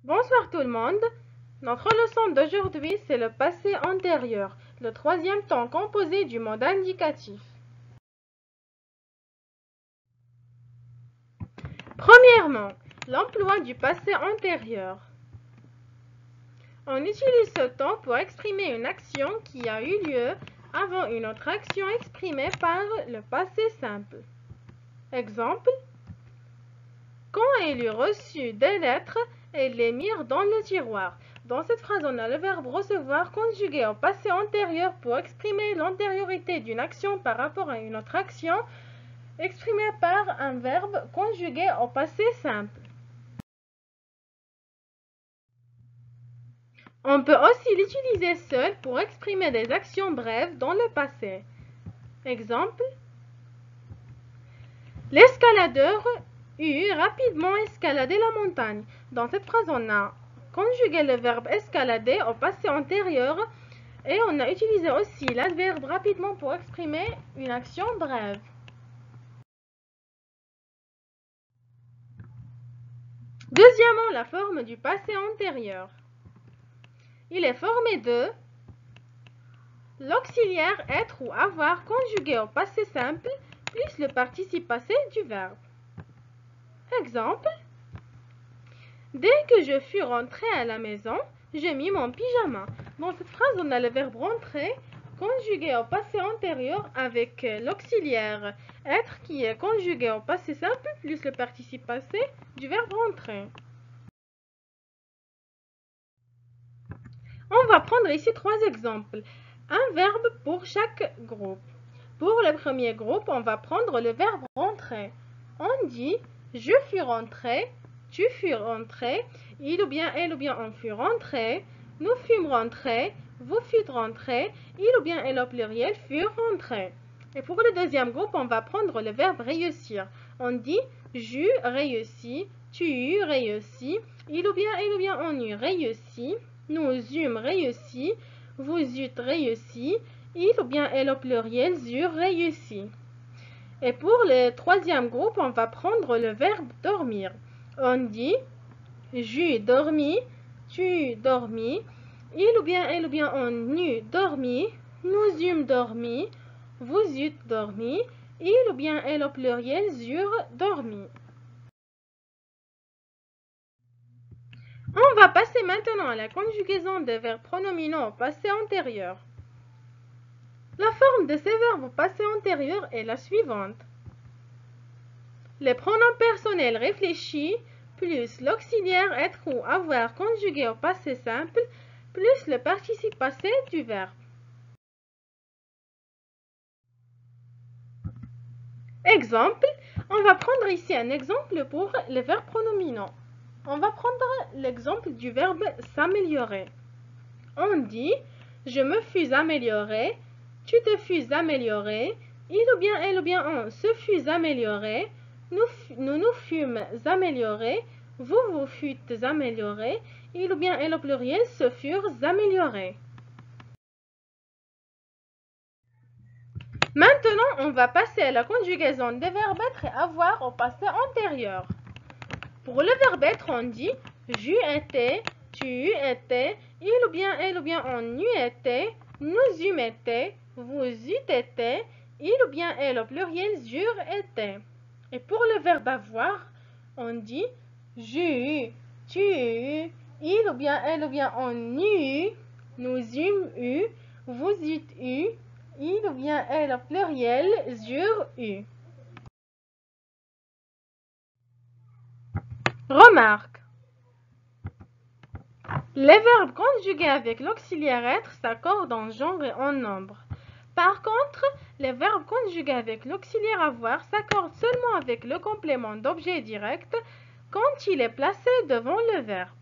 Bonsoir tout le monde. Notre leçon d'aujourd'hui, c'est le passé antérieur, le troisième temps composé du mode indicatif. Premièrement, l'emploi du passé antérieur. On utilise ce temps pour exprimer une action qui a eu lieu avant une autre action exprimée par le passé simple. Exemple, quand elle eut reçu des lettres, elle les mirent dans le tiroir. Dans cette phrase, on a le verbe recevoir conjugué au passé antérieur pour exprimer l'antériorité d'une action par rapport à une autre action, exprimée par un verbe conjugué au passé simple. On peut aussi l'utiliser seul pour exprimer des actions brèves dans le passé. Exemple, l'escaladeur eut rapidement escaladé la montagne. Dans cette phrase, on a conjugué le verbe escalader au passé antérieur et on a utilisé aussi l'adverbe rapidement pour exprimer une action brève. Deuxièmement, la forme du passé antérieur. Il est formé de l'auxiliaire être ou avoir conjugué au passé simple plus le participe passé du verbe. Exemple, dès que je fus rentré à la maison, j'ai mis mon pyjama. Dans cette phrase, on a le verbe rentrer conjugué au passé antérieur avec l'auxiliaire être qui est conjugué au passé simple plus le participe passé du verbe rentrer. On va prendre ici trois exemples. Un verbe pour chaque groupe. Pour le premier groupe, on va prendre le verbe rentrer. On dit je fus rentré, tu fus rentré, il ou bien elle ou bien on fut rentré, nous fûmes rentrés, vous fûtes rentrés, il ou bien elle au pluriel furent rentrés. Et pour le deuxième groupe, on va prendre le verbe réussir. On dit j'eus réussi, tu eus réussi, il ou bien elle ou bien on eut réussi, nous eûmes réussi, vous eûtes réussi, il ou bien elle au pluriel eurent réussi. Et pour le troisième groupe, on va prendre le verbe dormir. On dit j'eus dormi, tu eus dormi, il ou bien elle ou bien on eut dormi, nous eûmes dormi, vous eûtes dormi, il ou bien elle au pluriel eurent dormi. On va passer maintenant à la conjugaison des verbes pronominaux au passé antérieur. La forme de ces verbes au passé antérieur est la suivante. Les pronoms personnels réfléchis plus l'auxiliaire être ou avoir conjugué au passé simple plus le participe passé du verbe. Exemple, on va prendre ici un exemple pour les verbes pronominaux. On va prendre l'exemple du verbe s'améliorer. On dit je me fus amélioré, tu te fus amélioré, il ou bien elle ou bien on se fut amélioré, nous nous fûmes améliorés, vous vous fûtes améliorés, il ou bien elle au pluriel se furent améliorés. Maintenant, on va passer à la conjugaison des verbes être et avoir au passé antérieur. Pour le verbe être, on dit j'eus été, tu eus été, il ou bien elle ou bien on eut été, nous eûmes été, vous eûtes été, il ou bien elle au pluriel eurent été. Et pour le verbe avoir, on dit j'ai eu, tu eus, il ou bien elle ou bien on eut eu, nous eûmes eu, vous eûtes eu, il ou bien elle au pluriel eurent eu. Remarque. Les verbes conjugués avec l'auxiliaire être s'accordent en genre et en nombre. Par contre, les verbes conjugués avec l'auxiliaire avoir s'accordent seulement avec le complément d'objet direct quand il est placé devant le verbe.